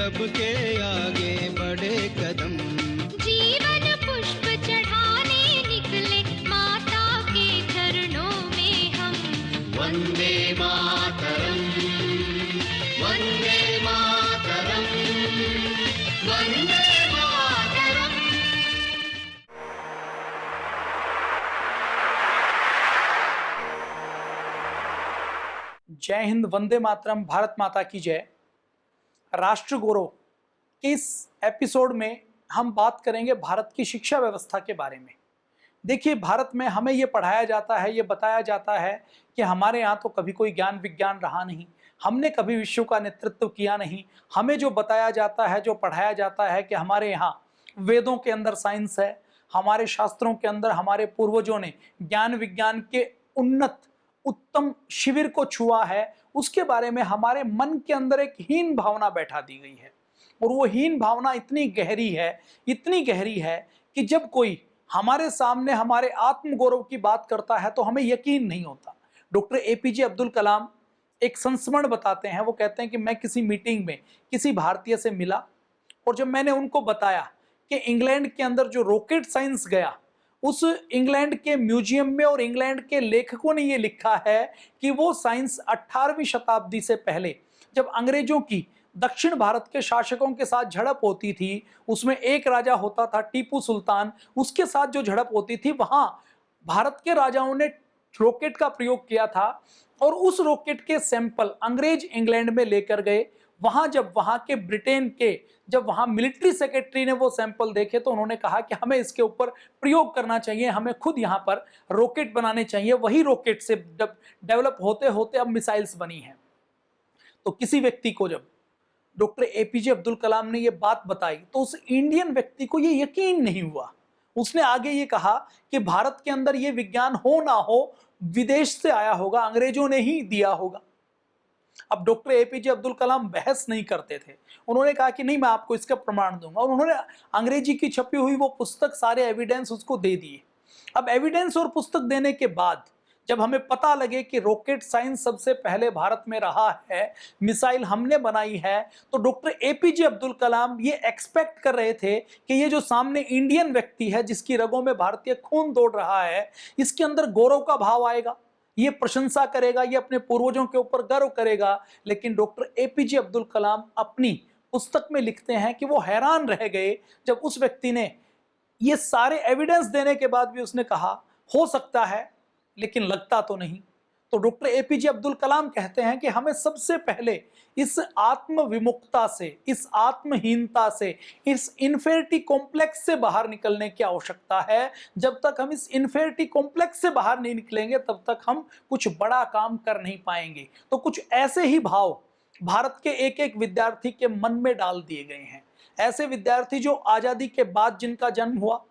सबके आगे बढ़े कदम। जीवन पुष्प चढ़ाने निकले माता के चरणों में हम। वंदे मातरम, वंदे मातरम, वंदे मातरम। जय हिंद, वंदे मातरम, भारत माता की जय। राष्ट्र गौरव के इस एपिसोड में हम बात करेंगे भारत की शिक्षा व्यवस्था के बारे में। देखिए, भारत में हमें ये पढ़ाया जाता है, ये बताया जाता है कि हमारे यहाँ तो कभी कोई ज्ञान विज्ञान रहा नहीं, हमने कभी विश्व का नेतृत्व किया नहीं। हमें जो बताया जाता है, जो पढ़ाया जाता है कि हमारे यहाँ वेदों के अंदर साइंस है, हमारे शास्त्रों के अंदर हमारे पूर्वजों ने ज्ञान विज्ञान के उन्नत उत्तम शिविर को छुआ है, उसके बारे में हमारे मन के अंदर एक हीन भावना बैठा दी गई है। और वो हीन भावना इतनी गहरी है कि जब कोई हमारे सामने हमारे आत्मगौरव की बात करता है तो हमें यकीन नहीं होता। डॉक्टर एपीजे अब्दुल कलाम एक संस्मरण बताते हैं। वो कहते हैं कि मैं किसी मीटिंग में किसी भारतीय से मिला और जब मैंने उनको बताया कि इंग्लैंड के अंदर जो रॉकेट साइंस गया, उस इंग्लैंड के म्यूजियम में और इंग्लैंड के लेखकों ने ये लिखा है कि वो साइंस 18वीं शताब्दी से पहले जब अंग्रेजों की दक्षिण भारत के शासकों के साथ झड़प होती थी, उसमें एक राजा होता था टीपू सुल्तान, उसके साथ जो झड़प होती थी वहां भारत के राजाओं ने रॉकेट का प्रयोग किया था और उस रॉकेट के सैंपल अंग्रेज इंग्लैंड में लेकर गए। वहां जब वहां के ब्रिटेन के जब वहां मिलिट्री सेक्रेटरी ने वो सैंपल देखे तो उन्होंने कहा कि हमें इसके ऊपर प्रयोग करना चाहिए, हमें खुद यहां पर रॉकेट बनाने चाहिए। वही रॉकेट से डेवलप होते होते अब मिसाइल्स बनी हैं। तो किसी व्यक्ति को जब डॉक्टर एपीजे अब्दुल कलाम ने ये बात बताई तो उस इंडियन व्यक्ति को ये यकीन नहीं हुआ। उसने आगे ये कहा कि भारत के अंदर ये विज्ञान हो ना हो, विदेश से आया होगा, अंग्रेजों ने ही दिया होगा। अब डॉक्टर एपीजे अब्दुल कलाम बहस नहीं करते थे। उन्होंने कहा कि नहीं, मैं आपको इसका प्रमाण दूंगा। और उन्होंने अंग्रेजी की छपी हुई वो पुस्तक, सारे एविडेंस उसको दे दिए। अब एविडेंस और पुस्तक देने के बाद जब हमें पता लगे कि रॉकेट साइंस सबसे पहले भारत में रहा है, मिसाइल हमने बनाई है, तो डॉक्टर एपीजे अब्दुल कलाम ये एक्सपेक्ट कर रहे थे कि ये जो सामने इंडियन व्यक्ति है जिसकी रगों में भारतीय खून दौड़ रहा है, इसके अंदर गौरव का भाव आएगा, ये प्रशंसा करेगा, ये अपने पूर्वजों के ऊपर गर्व करेगा। लेकिन डॉक्टर एपीजे अब्दुल कलाम अपनी पुस्तक में लिखते हैं कि वो हैरान रह गए जब उस व्यक्ति ने ये सारे एविडेंस देने के बाद भी उसने कहा हो सकता है लेकिन लगता तो नहीं। तो डॉक्टर एपीजे अब्दुल कलाम कहते हैं कि हमें सबसे पहले इस आत्म विमुक्ता से, इस आत्महीनता से, इस इन्फेरिटी कॉम्प्लेक्स से बाहर निकलने की आवश्यकता है। जब तक हम इस इन्फेरिटी कॉम्प्लेक्स से बाहर नहीं निकलेंगे तब तक हम कुछ बड़ा काम कर नहीं पाएंगे। तो कुछ ऐसे ही भाव भारत के एक एक विद्यार्थी के मन में डाल दिए गए हैं। ऐसे विद्यार्थी जो आजादी के बाद जिनका जन्म हुआ,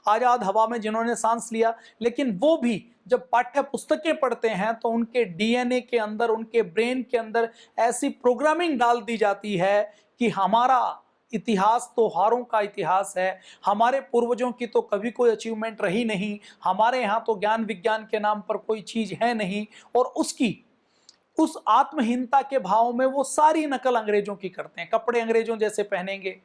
आजाद हवा में जिन्होंने सांस लिया, लेकिन वो भी जब पाठ्य पुस्तकें पढ़ते हैं तो उनके डीएनए के अंदर, उनके ब्रेन के अंदर ऐसी प्रोग्रामिंग डाल दी जाती है कि हमारा इतिहास तो हारों का इतिहास है, हमारे पूर्वजों की तो कभी कोई अचीवमेंट रही नहीं, हमारे यहाँ तो ज्ञान विज्ञान के नाम पर कोई चीज है नहीं। और उस आत्महीनता के भाव में वो सारी नकल अंग्रेजों की करते हैं। कपड़े अंग्रेजों जैसे पहनेंगे,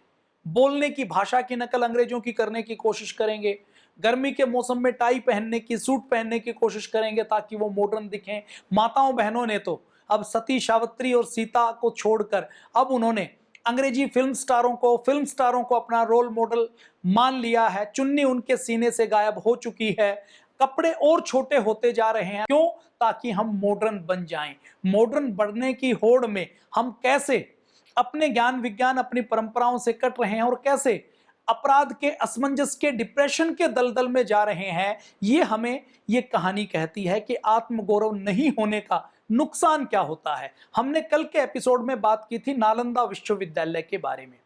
बोलने की भाषा की नकल अंग्रेजों की करने की कोशिश करेंगे, गर्मी के मौसम में टाई पहनने की, सूट पहनने की कोशिश करेंगे ताकि वो मॉडर्न दिखें। माताओं बहनों ने तो अब सती सावित्री और सीता को छोड़कर अब उन्होंने अंग्रेजी फिल्म स्टारों को अपना रोल मॉडल मान लिया है। चुन्नी उनके सीने से गायब हो चुकी है, कपड़े और छोटे होते जा रहे हैं। क्यों? ताकि हम मॉडर्न बन जाएं। मॉडर्न बनने की होड़ में हम कैसे अपने ज्ञान विज्ञान, अपनी परंपराओं से कट रहे हैं और कैसे अपराध के, असमंजस के, डिप्रेशन के दलदल में जा रहे हैं, ये हमें ये कहानी कहती है कि आत्मगौरव नहीं होने का नुकसान क्या होता है। हमने कल के एपिसोड में बात की थी नालंदा विश्वविद्यालय के बारे में।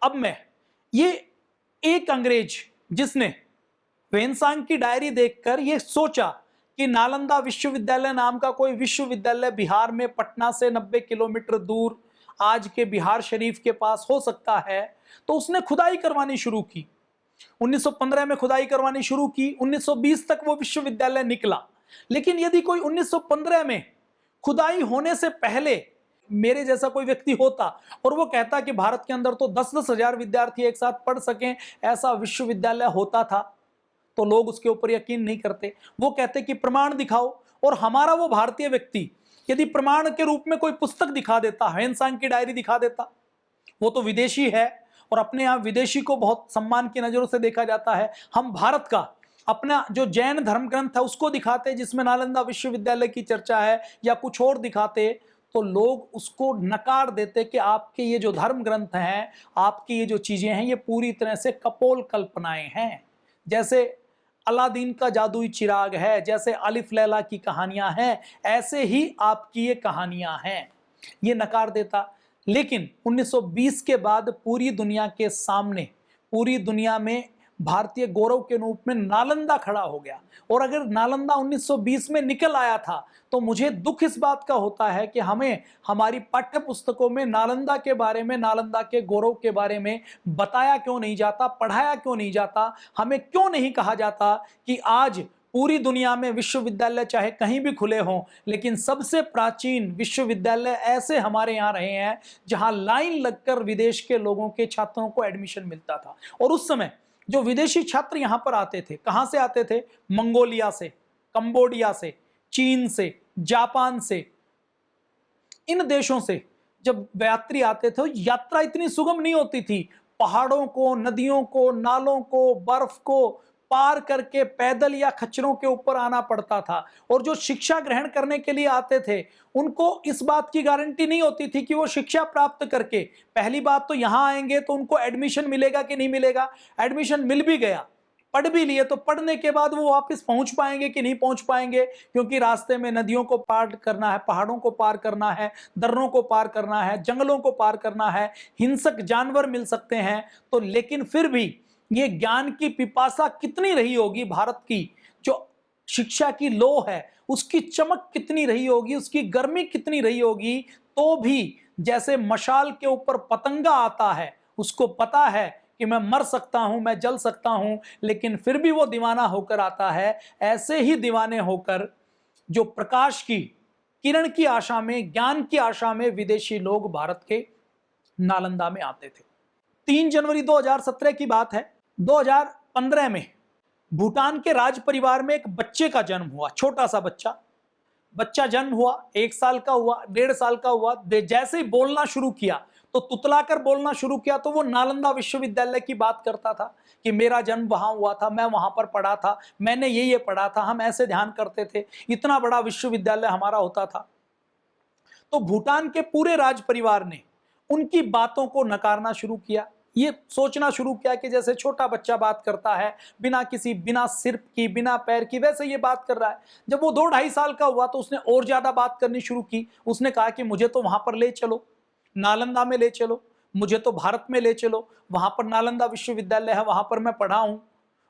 अब मैं ये एक अंग्रेज जिसने वेनसांग की डायरी देखकर ये सोचा कि नालंदा विश्वविद्यालय नाम का कोई विश्वविद्यालय बिहार में पटना से 90 किलोमीटर दूर आज के बिहार शरीफ के पास हो सकता है, तो उसने खुदाई करवानी शुरू की। 1915 में खुदाई करवानी शुरू की, 1920 तक वो विश्वविद्यालय निकला। लेकिन यदि कोई 1915 में खुदाई होने से पहले मेरे जैसा कोई व्यक्ति होता और वो कहता कि भारत के अंदर तो 10-10 हजार विद्यार्थी एक साथ पढ़ सकें, ऐसा विश्वविद्यालय होता था, तो लोग उसके ऊपर यकीन नहीं करते। वो कहते कि प्रमाण दिखाओ, और हमारा वो भारतीय व्यक्ति यदि प्रमाण के रूप में कोई पुस्तक दिखा देता, ह्वेन-सांग की डायरी दिखा देता, वो तो विदेशी है और अपने यहाँ विदेशी को बहुत सम्मान की नजरों से देखा जाता है, हम भारत का अपना जो जैन धर्म ग्रंथ है उसको दिखाते जिसमें नालंदा विश्वविद्यालय की चर्चा है, या कुछ और दिखाते, तो लोग उसको नकार देते कि आपके ये जो धर्म ग्रंथ हैं, आपकी ये जो चीजें हैं, ये पूरी तरह से कपोल कल्पनाएं हैं। जैसे अलादीन का जादुई चिराग है, जैसे अलिफ लैला की कहानियां हैं, ऐसे ही आपकी ये कहानियां हैं, ये नकार देता। लेकिन 1920 के बाद पूरी दुनिया के सामने, पूरी दुनिया में भारतीय गौरव के रूप में नालंदा खड़ा हो गया। और अगर नालंदा 1920 में निकल आया था, तो मुझे दुख इस बात का होता है कि हमें हमारी पाठ्य पुस्तकों में नालंदा के बारे में, नालंदा के गौरव के बारे में बताया क्यों नहीं जाता, पढ़ाया क्यों नहीं जाता, हमें क्यों नहीं कहा जाता कि आज पूरी दुनिया में विश्वविद्यालय चाहे कहीं भी खुले हों, लेकिन सबसे प्राचीन विश्वविद्यालय ऐसे हमारे यहाँ रहे हैं जहां लाइन लगकर विदेश के लोगों के छात्रों को एडमिशन मिलता था। और उस समय जो विदेशी छात्र यहाँ पर आते थे, कहाँ से आते थे? मंगोलिया से, कंबोडिया से, चीन से, जापान से, इन देशों से जब यात्री आते थे, यात्रा इतनी सुगम नहीं होती थी। पहाड़ों को, नदियों को, नालों को, बर्फ को पार करके पैदल या खच्चरों के ऊपर आना पड़ता था। और जो शिक्षा ग्रहण करने के लिए आते थे, उनको इस बात की गारंटी नहीं होती थी कि वो शिक्षा प्राप्त करके, पहली बात तो यहां आएंगे तो उनको एडमिशन मिलेगा कि नहीं मिलेगा। एडमिशन मिल भी गया, पढ़ भी लिए, तो पढ़ने के बाद वो वापस पहुंच पाएंगे कि नहीं पहुंच पाएंगे, क्योंकि रास्ते में नदियों को पार करना है, पहाड़ों को पार करना है, दर्रों को पार करना है, जंगलों को पार करना है, हिंसक जानवर मिल सकते हैं। तो लेकिन फिर भी ये ज्ञान की पिपासा कितनी रही होगी भारत की, जो शिक्षा की लो है उसकी चमक कितनी रही होगी, उसकी गर्मी कितनी रही होगी, तो भी जैसे मशाल के ऊपर पतंगा आता है, उसको पता है कि मैं मर सकता हूं, मैं जल सकता हूं, लेकिन फिर भी वो दीवाना होकर आता है। ऐसे ही दीवाने होकर जो प्रकाश की किरण की आशा में, ज्ञान की आशा में विदेशी लोग भारत के नालंदा में आते थे। 3 जनवरी 2017 की बात है। 2015 में भूटान के राज परिवार में एक बच्चे का जन्म हुआ, छोटा सा बच्चा जन्म हुआ, 1 साल का हुआ, 1.5 साल का हुआ। जैसे ही बोलना शुरू किया, तो तुतलाकर बोलना शुरू किया, तो वो नालंदा विश्वविद्यालय की बात करता था कि मेरा जन्म वहां हुआ था, मैं वहां पर पढ़ा था, मैंने ये पढ़ा था, हम ऐसे ध्यान करते थे, इतना बड़ा विश्वविद्यालय हमारा होता था। तो भूटान के पूरे राज परिवार ने उनकी बातों को नकारना शुरू किया। ये सोचना शुरू किया कि जैसे छोटा बच्चा बात करता है, बिना सिर की, बिना पैर की, वैसे ये बात कर रहा है। जब वो 2-2.5 साल का हुआ, तो उसने और ज्यादा बात करनी शुरू की। उसने कहा कि मुझे तो वहां पर ले चलो, नालंदा में ले चलो, मुझे तो भारत में ले चलो, वहां पर नालंदा विश्वविद्यालय है, वहां पर मैं पढ़ा हूं,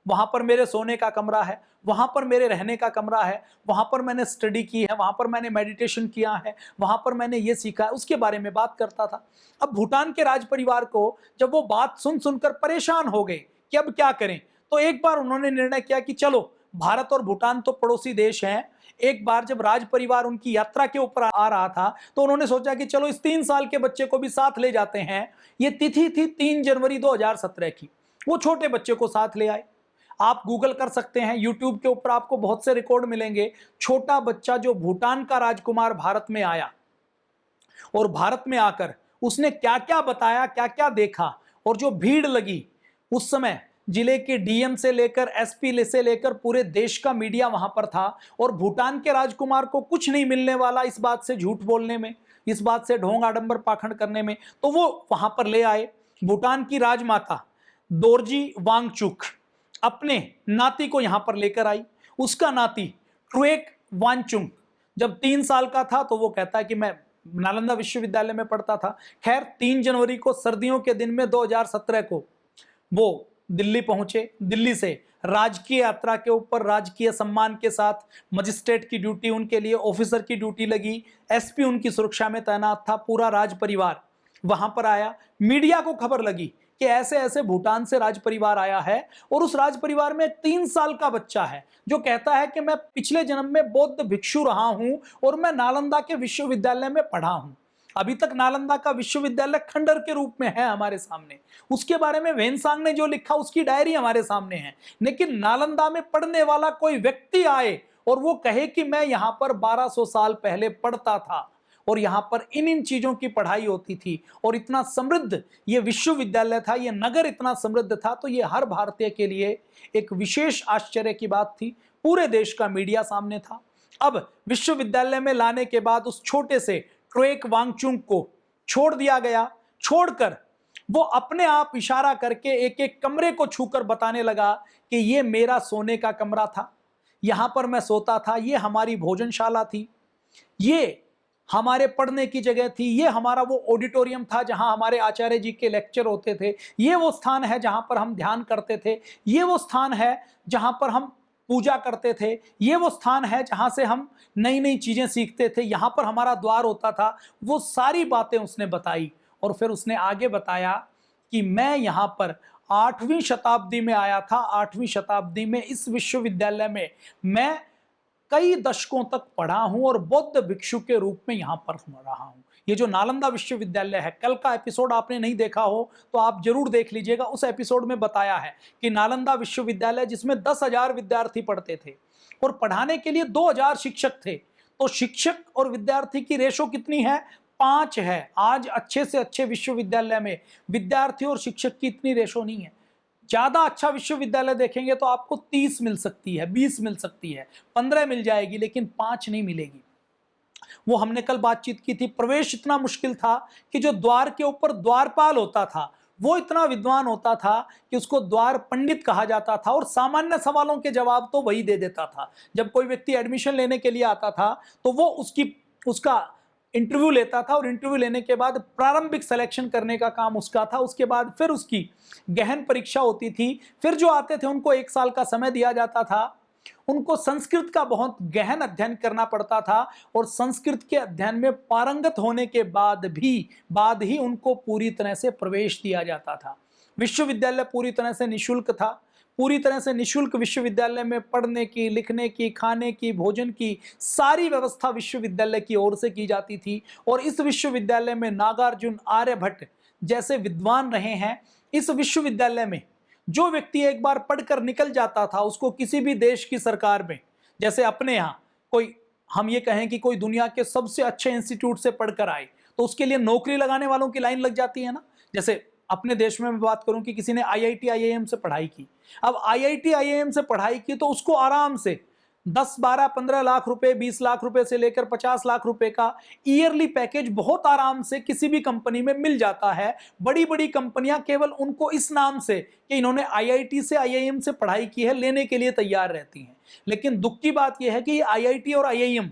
वहां पर मेरे सोने का कमरा है, वहां पर मेरे रहने का कमरा है, वहां पर मैंने स्टडी की है, वहां पर मैंने मेडिटेशन किया है, वहां पर मैंने ये सीखा है, उसके बारे में बात करता था। अब भूटान के राज परिवार को जब वो बात सुनकर परेशान हो गए कि अब क्या करें, तो एक बार उन्होंने निर्णय किया कि चलो, भारत और भूटान तो पड़ोसी देश हैं। एक बार जब राज परिवार उनकी यात्रा के ऊपर आ रहा था, तो उन्होंने सोचा कि चलो इस 3 साल के बच्चे को भी साथ ले जाते हैं। ये तिथि थी 3 जनवरी 2017 की। वो छोटे बच्चे को साथ ले आए। आप गूगल कर सकते हैं, यूट्यूब के ऊपर आपको बहुत से रिकॉर्ड मिलेंगे। छोटा बच्चा जो भूटान का राजकुमार भारत में आया, और भारत में आकर उसने क्या क्या बताया, क्या क्या देखा, और जो भीड़ लगी उस समय, जिले के डीएम से लेकर एसपी से लेकर पूरे देश का मीडिया वहां पर था। और भूटान के राजकुमार को कुछ नहीं मिलने वाला इस बात से झूठ बोलने में, इस बात से ढोंग आडंबर पाखंड करने में, तो वो वहां पर ले आए। भूटान की राजमाता दोरजी वांगचुक अपने नाती को यहां पर लेकर आई। उसका नाती ट्रुएक वांगचुक जब 3 साल का था, तो वो कहता है कि मैं नालंदा विश्वविद्यालय में पढ़ता था। खैर, 3 जनवरी को, सर्दियों के दिन में 2017 को वो दिल्ली पहुंचे। दिल्ली से राजकीय यात्रा के ऊपर राजकीय सम्मान के साथ, मजिस्ट्रेट की ड्यूटी उनके लिए, ऑफिसर की ड्यूटी लगी, एसपी उनकी सुरक्षा में तैनात था, पूरा राज परिवार वहां पर आया। मीडिया को खबर लगी कि ऐसे ऐसे भूटान से राज परिवार आया है, और उस राज परिवार में 3 साल का बच्चा है जो कहता है कि मैं पिछले जन्म में बौद्ध भिक्षु रहा हूं और मैं नालंदा के विश्वविद्यालय में पढ़ा हूं। अभी तक नालंदा का विश्वविद्यालय खंडर के रूप में है हमारे सामने। उसके बारे में वेनसांग ने जो लिखा उसकी डायरी हमारे सामने है। लेकिन नालंदा में पढ़ने वाला कोई व्यक्ति आए और वो कहे कि मैं यहां पर 1200 साल पहले पढ़ता था और यहां पर इन चीजों की पढ़ाई होती थी और इतना समृद्ध ये विश्वविद्यालय था, ये नगर इतना समृद्ध था, तो ये हर भारतीय के लिए एक विशेष आश्चर्य की बात थी। पूरे देश का मीडिया सामने था। अब विश्वविद्यालय में लाने के बाद उस छोटे से ट्रोएक वांगचुक को छोड़ दिया गया। छोड़कर वो अपने आप इशारा करके एक एक कमरे को छूकर बताने लगा कि ये मेरा सोने का कमरा था, यहां पर मैं सोता था, ये हमारी भोजनशाला थी, ये हमारे पढ़ने की जगह थी, ये हमारा वो ऑडिटोरियम था जहां हमारे आचार्य जी के लेक्चर होते थे, ये वो स्थान है जहां पर हम ध्यान करते थे, ये वो स्थान है जहां पर हम पूजा करते थे, ये वो स्थान है जहां से हम नई नई चीजें सीखते थे, यहां पर हमारा द्वार होता था। वो सारी बातें उसने बताई और फिर उसने आगे बताया कि मैं यहां पर 8वीं शताब्दी में आया था। 8वीं शताब्दी में इस विश्वविद्यालय में मैं कई दशकों तक पढ़ा हूं और बौद्ध भिक्षु के रूप में यहां पर रहा हूं। ये जो नालंदा विश्वविद्यालय है, कल का एपिसोड आपने नहीं देखा हो तो आप जरूर देख लीजिएगा। उस एपिसोड में बताया है कि नालंदा विश्वविद्यालय जिसमें 10,000 विद्यार्थी पढ़ते थे और पढ़ाने के लिए 2,000 शिक्षक थे, तो शिक्षक और विद्यार्थी की रेशो कितनी है? 5 है। आज अच्छे से अच्छे विश्वविद्यालय में विद्यार्थी और शिक्षक की इतनी रेशो नहीं है। ज्यादा अच्छा विश्वविद्यालय देखेंगे तो आपको 30 मिल सकती है, 20 मिल सकती है, 15 मिल जाएगी, लेकिन 5 नहीं मिलेगी। वो हमने कल बातचीत की थी। प्रवेश इतना मुश्किल था कि जो द्वार के ऊपर द्वारपाल होता था वो इतना विद्वान होता था कि उसको द्वार पंडित कहा जाता था और सामान्य सवालों के जवाब तो वही दे देता था। जब कोई व्यक्ति एडमिशन लेने के लिए आता था तो वो उसका इंटरव्यू लेता था और इंटरव्यू लेने के बाद प्रारंभिक सिलेक्शन करने का काम उसका था। उसके बाद फिर उसकी गहन परीक्षा होती थी। फिर जो आते थे उनको 1 साल का समय दिया जाता था। उनको संस्कृत का बहुत गहन अध्ययन करना पड़ता था और संस्कृत के अध्ययन में पारंगत होने के बाद ही उनको पूरी तरह से प्रवेश दिया जाता था। विश्वविद्यालय पूरी तरह से निःशुल्क था। पूरी तरह से निःशुल्क विश्वविद्यालय में पढ़ने की, लिखने की, खाने की, भोजन की सारी व्यवस्था विश्वविद्यालय की ओर से की जाती थी। और इस विश्वविद्यालय में नागार्जुन, आर्यभट्ट जैसे विद्वान रहे हैं। इस विश्वविद्यालय में जो व्यक्ति एक बार पढ़कर निकल जाता था उसको किसी भी देश की सरकार में, जैसे अपने यहाँ कोई, हम ये कहें कि कोई दुनिया के सबसे अच्छे इंस्टीट्यूट से पढ़कर आए तो उसके लिए नौकरी लगाने वालों की लाइन लग जाती है ना। जैसे अपने देश में मैं बात करूं कि किसी ने IIT IIM से पढ़ाई की। अब IIT IIM से पढ़ाई की तो उसको आराम से 10, 12, 15 लाख रुपए, 20 लाख रुपए से लेकर 50 लाख रुपए का ईयरली पैकेज बहुत आराम से किसी भी कंपनी में मिल जाता है। बड़ी बड़ी कंपनियां केवल उनको इस नाम से कि इन्होंने IIT से, IIM से पढ़ाई की है, लेने के लिए तैयार रहती हैं। लेकिन दुख की बात यह है कि IIT और IIM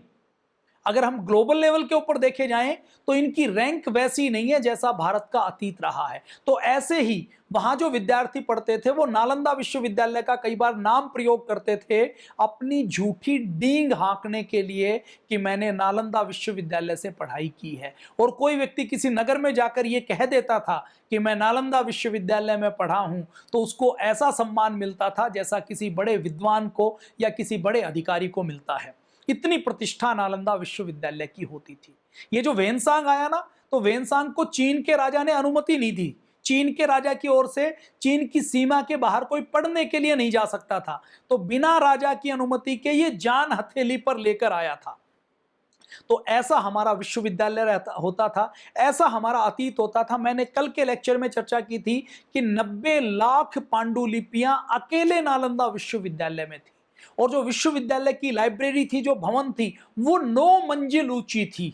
अगर हम ग्लोबल लेवल के ऊपर देखे जाएं तो इनकी रैंक वैसी नहीं है जैसा भारत का अतीत रहा है। तो ऐसे ही वहां जो विद्यार्थी पढ़ते थे वो नालंदा विश्वविद्यालय का कई बार नाम प्रयोग करते थे अपनी झूठी डींग हाँकने के लिए कि मैंने नालंदा विश्वविद्यालय से पढ़ाई की है। और कोई व्यक्ति किसी नगर में जाकर ये कह देता था कि मैं नालंदा विश्वविद्यालय में पढ़ा हूं तो उसको ऐसा सम्मान मिलता था जैसा किसी बड़े विद्वान को या किसी बड़े अधिकारी को मिलता है। इतनी प्रतिष्ठा नालंदा विश्वविद्यालय की होती थी। ये जो वेनसांग आया ना, तो वेनसांग को चीन के राजा ने अनुमति नहीं दी। चीन के राजा की ओर से चीन की सीमा के बाहर कोई पढ़ने के लिए नहीं जा सकता था, तो बिना राजा की अनुमति के ये जान हथेली पर लेकर आया था। तो ऐसा हमारा विश्वविद्यालय होता था, ऐसा हमारा अतीत होता था। मैंने कल के लेक्चर में चर्चा की थी कि 90 लाख पांडुलिपियां अकेले नालंदा विश्वविद्यालय में थी। और जो विश्वविद्यालय की लाइब्रेरी थी, जो भवन थी, वो 9 मंजिल ऊंची थी।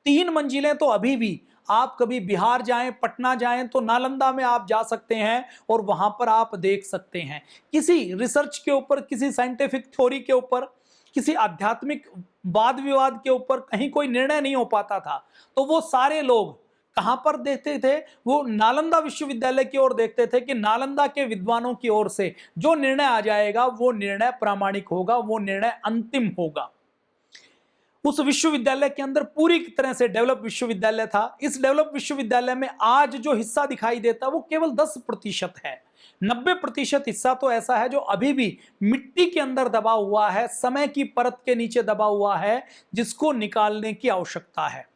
3 मंजिलें तो अभी भी, आप कभी बिहार जाएं, पटना जाएं तो नालंदा में आप जा सकते हैं और वहां पर आप देख सकते हैं। किसी रिसर्च के ऊपर, किसी साइंटिफिक थ्योरी के ऊपर, किसी आध्यात्मिक वाद विवाद के ऊपर कहीं कोई निर्णय नहीं हो पाता था, तो वो सारे लोग कहां पर देखते थे? वो नालंदा विश्वविद्यालय की ओर देखते थे कि नालंदा के विद्वानों की ओर से जो निर्णय आ जाएगा वो निर्णय प्रामाणिक होगा, वो निर्णय अंतिम होगा। उस विश्वविद्यालय के अंदर पूरी तरह से डेवलप विश्वविद्यालय था। इस डेवलप विश्वविद्यालय में आज जो हिस्सा दिखाई देता है वो केवल 10% है। 90% हिस्सा तो ऐसा है जो अभी भी मिट्टी के अंदर दबा हुआ है, समय की परत के नीचे दबा हुआ है, जिसको निकालने की आवश्यकता है।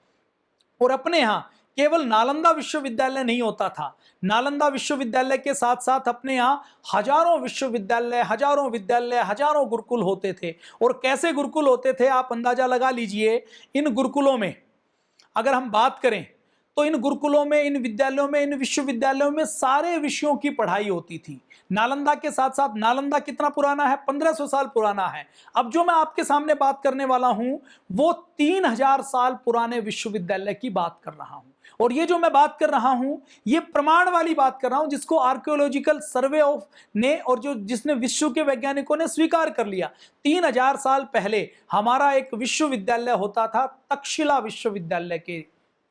और अपने यहाँ केवल नालंदा विश्वविद्यालय नहीं होता था, नालंदा विश्वविद्यालय के साथ साथ अपने यहाँ हजारों विश्वविद्यालय, हजारों विद्यालय, हजारों गुरुकुल होते थे। और कैसे गुरुकुल होते थे आप अंदाजा लगा लीजिए। इन गुरुकुलों में अगर हम बात करें तो इन गुरुकुलों में, इन विद्यालयों में, इन विश्वविद्यालयों में सारे विषयों की पढ़ाई होती थी। नालंदा के साथ साथ, नालंदा कितना पुराना है? 1500 साल पुराना है। अब जो मैं आपके सामने बात करने वाला हूं वो 3000 साल पुराने विश्वविद्यालय की बात कर रहा हूं। और ये जो मैं बात कर रहा हूं ये प्रमाण वाली बात कर रहा हूं, जिसको आर्कियोलॉजिकल सर्वे ऑफ ने और जिसने विश्व के वैज्ञानिकों ने स्वीकार कर लिया। 3000 साल पहले हमारा एक विश्वविद्यालय होता था, तक्षशिला विश्वविद्यालय के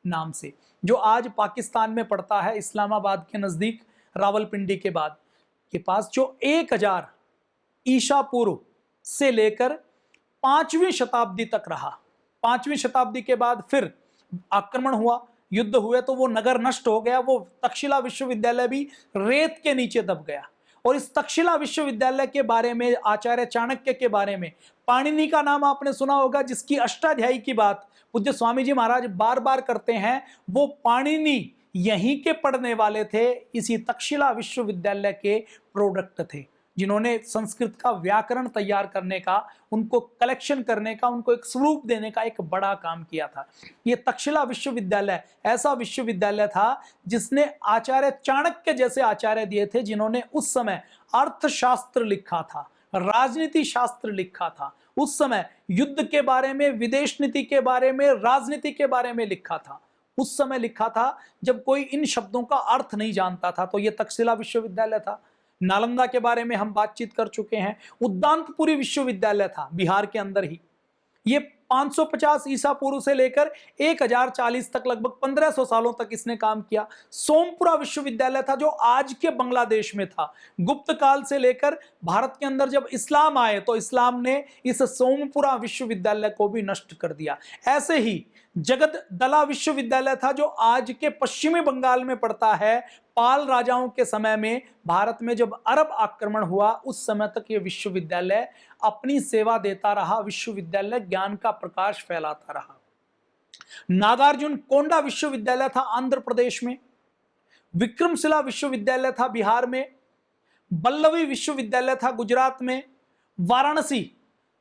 नाम से, जो आज पाकिस्तान में पड़ता है, इस्लामाबाद के नजदीक, रावलपिंडी के बाद के पास, जो 1000 ईसा पूर्व से लेकर 5वीं शताब्दी तक रहा। 5वीं शताब्दी के बाद फिर आक्रमण हुआ, युद्ध हुए, तो वो नगर नष्ट हो गया। वो तक्षशिला विश्वविद्यालय भी रेत के नीचे दब गया। और इस तक्षशिला विश्वविद्यालय के बारे में, आचार्य चाणक्य के बारे में, पाणिनि का नाम आपने सुना होगा, जिसकी अष्टाध्यायी की बात पूज्य स्वामी जी महाराज बार बार करते हैं। वो पाणिनि यहीं के पढ़ने वाले थे, इसी तक्षशिला विश्वविद्यालय के प्रोडक्ट थे, जिन्होंने संस्कृत का व्याकरण तैयार करने का, उनको कलेक्शन करने का, उनको एक स्वरूप देने का एक बड़ा काम किया था। ये तक्षशिला विश्वविद्यालय ऐसा विश्वविद्यालय था जिसने आचार्य चाणक्य जैसे आचार्य दिए थे, जिन्होंने उस समय अर्थशास्त्र लिखा था, राजनीति शास्त्र लिखा था, उस समय युद्ध के बारे में, विदेश नीति के बारे में, राजनीति के बारे में लिखा था। उस समय लिखा था जब कोई इन शब्दों का अर्थ नहीं जानता था। तो ये तक्षशिला विश्वविद्यालय था। नालंदा के बारे में हम बातचीत कर चुके हैं। उद्दांतपुरी विश्वविद्यालय था बिहार के अंदर ही। ये 550 ईसा पूर्व से लेकर 1040 तक, लगभग 1500 सालों तक इसने काम किया। सोमपुरा विश्वविद्यालय था जो आज के बांग्लादेश में था। गुप्त काल से लेकर भारत के अंदर जब इस्लाम आए तो इस्लाम ने इस सोमपुरा विश्वविद्यालय को भी नष्ट कर दिया। ऐसे ही जगदला विश्वविद्यालय था जो आज के पश्चिमी बंगाल में पड़ता है। पाल राजाओं के समय में भारत में जब अरब आक्रमण हुआ उस समय तक ये विश्वविद्यालय अपनी सेवा देता रहा। विश्वविद्यालय ज्ञान का प्रकाश फैलाता रहा। नागार्जुन कोंडा विश्वविद्यालय था आंध्र प्रदेश में। विक्रमशिला विश्वविद्यालय था बिहार में। बल्लवी विश्वविद्यालय था गुजरात में। वाराणसी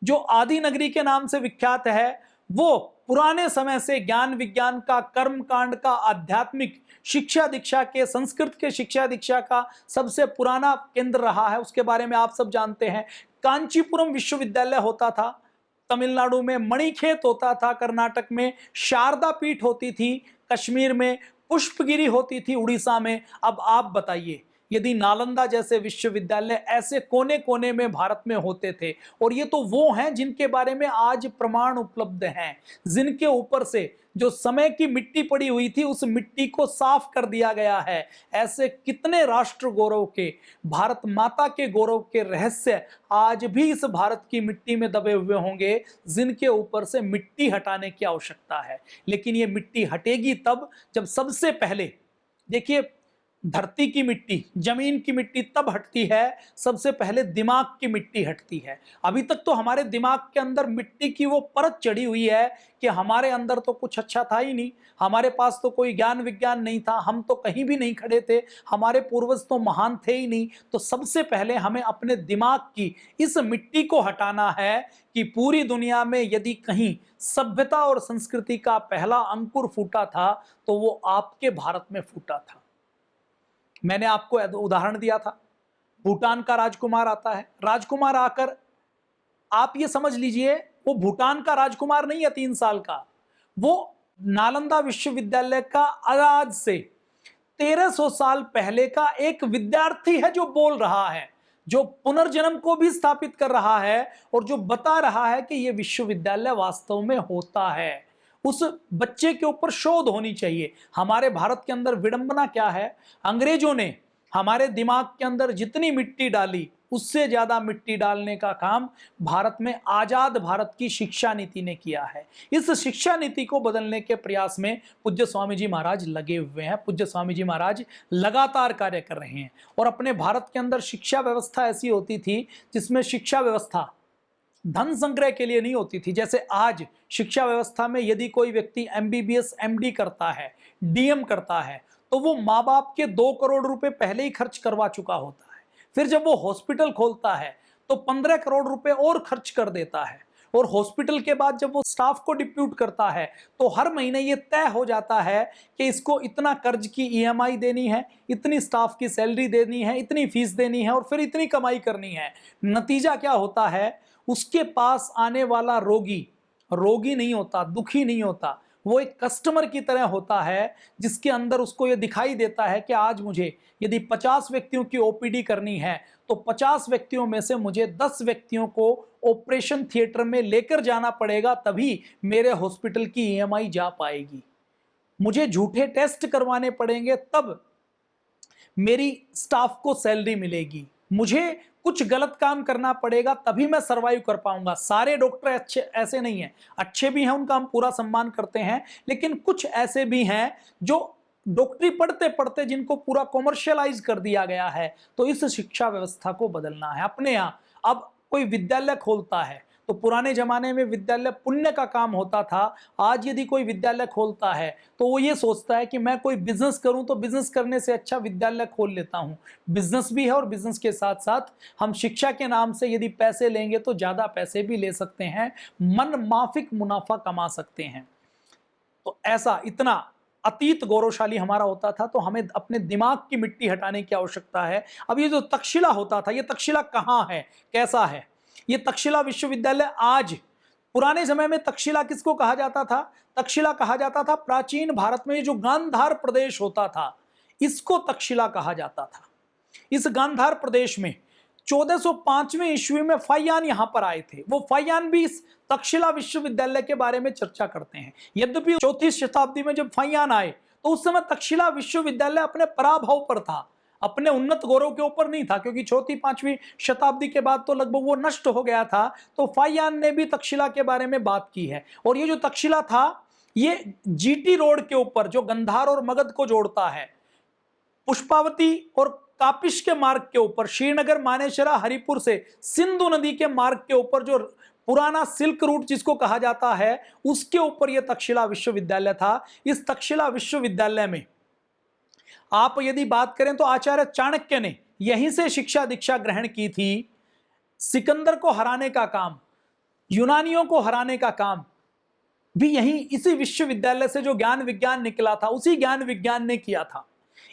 जो आदि नगरी के नाम से विख्यात है, वो पुराने समय से ज्ञान विज्ञान का, कर्म कांड का, आध्यात्मिक शिक्षा दीक्षा के, संस्कृत के शिक्षा दीक्षा का सबसे पुराना केंद्र रहा है। उसके बारे में आप सब जानते हैं। कांचीपुरम विश्वविद्यालय होता था तमिलनाडु में, मणिखेत होता था कर्नाटक में, शारदा पीठ होती थी कश्मीर में, पुष्पगिरी होती थी उड़ीसा में। अब आप बताइए, यदि नालंदा जैसे विश्वविद्यालय ऐसे कोने कोने में भारत में होते थे, और ये तो वो हैं जिनके बारे में आज प्रमाण उपलब्ध हैं, जिनके ऊपर से जो समय की मिट्टी पड़ी हुई थी उस मिट्टी को साफ कर दिया गया है। ऐसे कितने राष्ट्र गौरव के, भारत माता के गौरव के रहस्य आज भी इस भारत की मिट्टी में दबे हुए होंगे, जिनके ऊपर से मिट्टी हटाने की आवश्यकता है। लेकिन ये मिट्टी हटेगी तब जब सबसे पहले, देखिए, धरती की मिट्टी, जमीन की मिट्टी तब हटती है सबसे पहले दिमाग की मिट्टी हटती है। अभी तक तो हमारे दिमाग के अंदर मिट्टी की वो परत चढ़ी हुई है कि हमारे अंदर तो कुछ अच्छा था ही नहीं, हमारे पास तो कोई ज्ञान विज्ञान नहीं था, हम तो कहीं भी नहीं खड़े थे, हमारे पूर्वज तो महान थे ही नहीं। तो सबसे पहले हमें अपने दिमाग की इस मिट्टी को हटाना है कि पूरी दुनिया में यदि कहीं सभ्यता और संस्कृति का पहला अंकुर फूटा था तो वो आपके भारत में फूटा था। मैंने आपको उदाहरण दिया था, भूटान का राजकुमार आता है, राजकुमार आकर आप ये समझ लीजिए वो भूटान का राजकुमार नहीं है 3 साल का, वो नालंदा विश्वविद्यालय का आज से 1300 साल पहले का एक विद्यार्थी है जो बोल रहा है, जो पुनर्जन्म को भी स्थापित कर रहा है और जो बता रहा है कि यह विश्वविद्यालय वास्तव में होता है। उस बच्चे के ऊपर शोध होनी चाहिए। हमारे भारत के अंदर विडंबना क्या है, अंग्रेजों ने हमारे दिमाग के अंदर जितनी मिट्टी डाली उससे ज्यादा मिट्टी डालने का काम भारत में आजाद भारत की शिक्षा नीति ने किया है। इस शिक्षा नीति को बदलने के प्रयास में पूज्य स्वामी जी महाराज लगे हुए हैं। पूज्य स्वामी जी महाराज लगातार कार्य कर रहे हैं। और अपने भारत के अंदर शिक्षा व्यवस्था ऐसी होती थी जिसमें शिक्षा व्यवस्था धन संग्रह के लिए नहीं होती थी। जैसे आज शिक्षा व्यवस्था में यदि कोई व्यक्ति MBBS MD करता है, DM करता है, तो वो माँ बाप के 2 करोड़ रुपए पहले ही खर्च करवा चुका होता है। फिर जब वो हॉस्पिटल खोलता है तो 15 करोड़ रुपए और खर्च कर देता है, और हॉस्पिटल के बाद जब वो स्टाफ को डिप्यूट करता है तो हर महीने ये तय हो जाता है कि इसको इतना कर्ज की EMI देनी है, इतनी स्टाफ की सैलरी देनी है, इतनी फीस देनी है, और फिर इतनी कमाई करनी है। नतीजा क्या होता है, उसके पास आने वाला रोगी रोगी नहीं होता, दुखी नहीं होता, वो एक कस्टमर की तरह होता है, जिसके अंदर उसको ये दिखाई देता है कि आज मुझे यदि 50 व्यक्तियों की OPD करनी है तो 50 व्यक्तियों में से मुझे 10 व्यक्तियों को ऑपरेशन थिएटर में लेकर जाना पड़ेगा, तभी मेरे हॉस्पिटल की EMI जा पाएगी। मुझे झूठे टेस्ट करवाने पड़ेंगे, तब मेरी स्टाफ को सैलरी मिलेगी। मुझे कुछ गलत काम करना पड़ेगा, तभी मैं सरवाइव कर पाऊंगा। सारे डॉक्टर अच्छे ऐसे नहीं हैं, अच्छे भी हैं, उनका हम पूरा सम्मान करते हैं, लेकिन कुछ ऐसे भी हैं जो डॉक्टरी पढ़ते पढ़ते जिनको पूरा कॉमर्शियलाइज कर दिया गया है। तो इस शिक्षा व्यवस्था को बदलना है अपने यहाँ। अब कोई विद्यालय खोलता है तो पुराने जमाने में विद्यालय पुण्य का काम होता था। आज यदि कोई विद्यालय खोलता है तो वो ये सोचता है कि मैं कोई बिजनेस करूं तो बिजनेस करने से अच्छा विद्यालय खोल लेता हूं। बिजनेस भी है, और बिजनेस के साथ साथ हम शिक्षा के नाम से यदि पैसे लेंगे तो ज़्यादा पैसे भी ले सकते हैं, मन माफिक मुनाफा कमा सकते हैं। तो ऐसा इतना अतीत गौरवशाली हमारा होता था, तो हमें अपने दिमाग की मिट्टी हटाने की आवश्यकता है। अब ये जो तक्षशिला होता था, ये तक्षशिला कहाँ है, कैसा है? ये तक्षशिला विश्वविद्यालय आज, पुराने समय में तक्षशिला किसको कहा जाता था? तक्षशिला कहा जाता था प्राचीन भारत में जो गांधार प्रदेश होता था, इसको तक्षशिला कहा जाता था। इस गांधार प्रदेश में 1405वें ईस्वी में फाहियान यहां पर आए थे। वो फाहियान भी इस तक्षशिला विश्वविद्यालय के बारे में चर्चा करते हैं। यद्यपि 4वीं शताब्दी में जब फाहियान आए तो उस समय तक्षशिला विश्वविद्यालय अपने पराभव पर था, अपने उन्नत गौरव के ऊपर नहीं था, क्योंकि 4वीं-5वीं शताब्दी के बाद तो लगभग वो नष्ट हो गया था। तो फाहियान ने भी तक्षशिला के बारे में बात की है। और ये जो तक्षशिला था, ये GT रोड के ऊपर जो गंधार और मगध को जोड़ता है, पुष्पावती और कापिश के मार्ग के ऊपर, श्रीनगर, मानेसरा, हरिपुर से सिंधु नदी के मार्ग के ऊपर जो पुराना सिल्क रूट जिसको कहा जाता है, उसके ऊपर यह तक्षशिला विश्वविद्यालय था। इस तक्षशिला विश्वविद्यालय में आप यदि बात करें तो आचार्य चाणक्य ने यहीं से शिक्षा दीक्षा ग्रहण की थी। सिकंदर को हराने का काम, यूनानियों को हराने का काम भी यहीं इसी विश्वविद्यालय से जो ज्ञान विज्ञान निकला था, उसी ज्ञान विज्ञान ने किया था।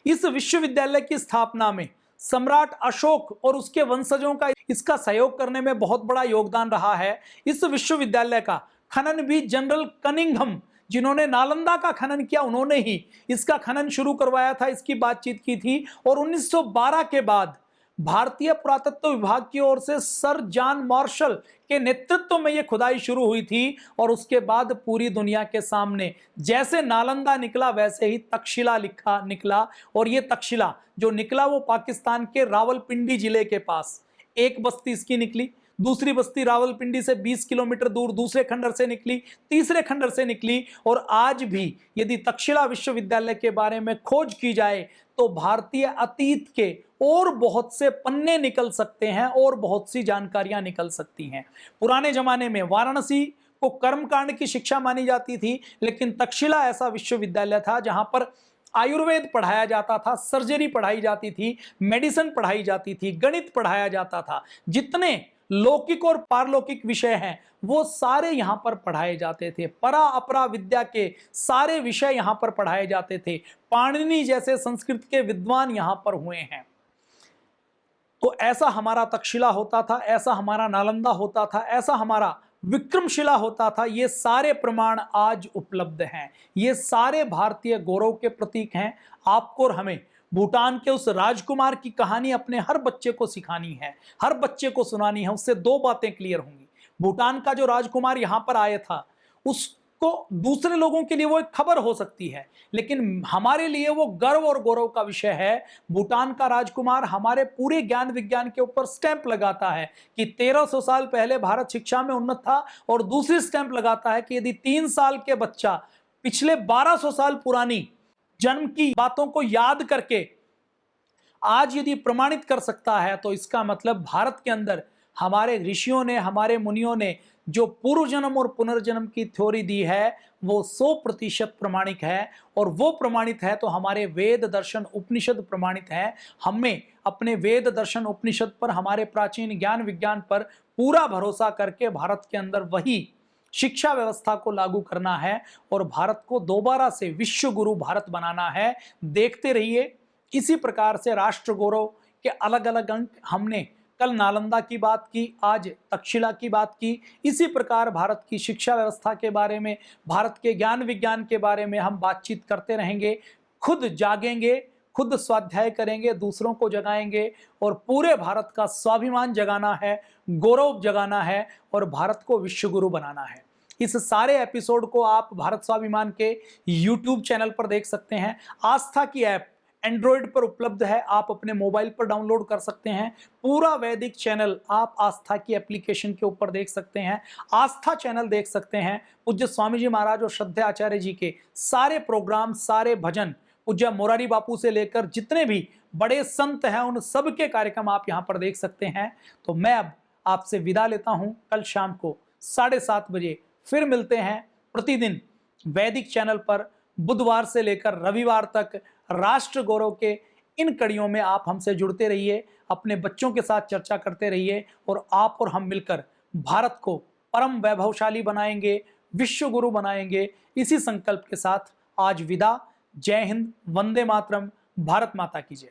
इस विश्वविद्यालय की स्थापना में सम्राट अशोक और उसके वंशजों का इसका सहयोग करने में बहुत बड़ा योगदान रहा है। इस विश्वविद्यालय का खनन भी जनरल कनिंघम, जिन्होंने नालंदा का खनन किया, उन्होंने ही इसका खनन शुरू करवाया था, इसकी बातचीत की थी। और 1912 के बाद भारतीय पुरातत्व विभाग की ओर से सर जॉन मार्शल के नेतृत्व में यह खुदाई शुरू हुई थी। और उसके बाद पूरी दुनिया के सामने जैसे नालंदा निकला, वैसे ही तक्षशिला निकला। और ये तक्षशिला जो निकला वो पाकिस्तान के रावलपिंडी जिले के पास, एक बस्ती इसकी निकली, दूसरी बस्ती रावलपिंडी से 20 किलोमीटर दूर दूसरे खंडर से निकली, तीसरे खंडर से निकली। और आज भी यदि तक्षशिला विश्वविद्यालय के बारे में खोज की जाए तो भारतीय अतीत के और बहुत से पन्ने निकल सकते हैं और बहुत सी जानकारियां निकल सकती हैं। पुराने जमाने में वाराणसी को कर्मकांड की शिक्षा मानी जाती थी, लेकिन तक्षशिला ऐसा विश्वविद्यालय था जहां पर आयुर्वेद पढ़ाया जाता था, सर्जरी पढ़ाई जाती थी, मेडिसिन पढ़ाई जाती थी, गणित पढ़ाया जाता था। जितने लौकिक और पारलौकिक विषय हैं वो सारे यहाँ पर पढ़ाए जाते थे। परा अपरा विद्या के सारे विषय यहाँ पर पढ़ाए जाते थे। पाणिनि जैसे संस्कृत के विद्वान यहाँ पर हुए हैं। तो ऐसा हमारा तक्षशिला होता था, ऐसा हमारा नालंदा होता था, ऐसा हमारा विक्रमशिला होता था। ये सारे प्रमाण आज उपलब्ध हैं। ये सारे भारतीय गौरव के प्रतीक हैं। आपको और हमें भूटान के उस राजकुमार की कहानी अपने हर बच्चे को सिखानी है, हर बच्चे को सुनानी है। उससे दो बातें क्लियर होंगी। भूटान का जो राजकुमार यहाँ पर आया था, उसको दूसरे लोगों के लिए वो एक खबर हो सकती है, लेकिन हमारे लिए वो गर्व और गौरव का विषय है। भूटान का राजकुमार हमारे पूरे ज्ञान विज्ञान के ऊपर स्टैंप लगाता है कि 1300 साल पहले भारत शिक्षा में उन्नत था, और दूसरी स्टैंप लगाता है कि यदि 3 साल के बच्चा पिछले 1200 साल पुरानी जन्म की बातों को याद करके आज यदि प्रमाणित कर सकता है, तो इसका मतलब भारत के अंदर हमारे ऋषियों ने, हमारे मुनियों ने जो पूर्व जन्म और पुनर्जन्म की थ्योरी दी है वो 100% प्रमाणिक है, और वो प्रमाणित है तो हमारे वेद दर्शन उपनिषद प्रमाणित है। हमें अपने वेद दर्शन उपनिषद पर, हमारे प्राचीन ज्ञान विज्ञान पर पूरा भरोसा करके भारत के अंदर वही शिक्षा व्यवस्था को लागू करना है और भारत को दोबारा से विश्व गुरु भारत बनाना है। देखते रहिए। इसी प्रकार से राष्ट्र गौरव के अलग अलग अंक हमने कल नालंदा की बात की, आज तक्षशिला की बात की। इसी प्रकार भारत की शिक्षा व्यवस्था के बारे में, भारत के ज्ञान विज्ञान के बारे में हम बातचीत करते रहेंगे। खुद जागेंगे, खुद स्वाध्याय करेंगे, दूसरों को जगाएंगे और पूरे भारत का स्वाभिमान जगाना है, गौरव जगाना है और भारत को विश्व गुरु बनाना है। इस सारे एपिसोड को आप भारत स्वाभिमान के YouTube चैनल पर देख सकते हैं। आस्था की ऐप एंड्रॉयड पर उपलब्ध है, आप अपने मोबाइल पर डाउनलोड कर सकते हैं। पूरा वैदिक चैनल आप आस्था की एप्लीकेशन के ऊपर देख सकते हैं। आस्था चैनल देख सकते हैं। पूज्य स्वामी जी महाराज और श्रद्धेय आचार्य जी के सारे प्रोग्राम, सारे भजन, पूज्य मोरारी बापू से लेकर जितने भी बड़े संत हैं उन सब के कार्यक्रम आप यहाँ पर देख सकते हैं। तो मैं अब आपसे विदा लेता हूँ। कल शाम को 7:30 बजे फिर मिलते हैं। प्रतिदिन वैदिक चैनल पर बुधवार से लेकर रविवार तक राष्ट्र गौरव के इन कड़ियों में आप हमसे जुड़ते रहिए, अपने बच्चों के साथ चर्चा करते रहिए और आप और हम मिलकर भारत को परम वैभवशाली बनाएंगे, विश्व गुरु बनाएंगे। इसी संकल्प के साथ आज विदा। जय हिंद, वंदे मातरम, भारत माता की जय।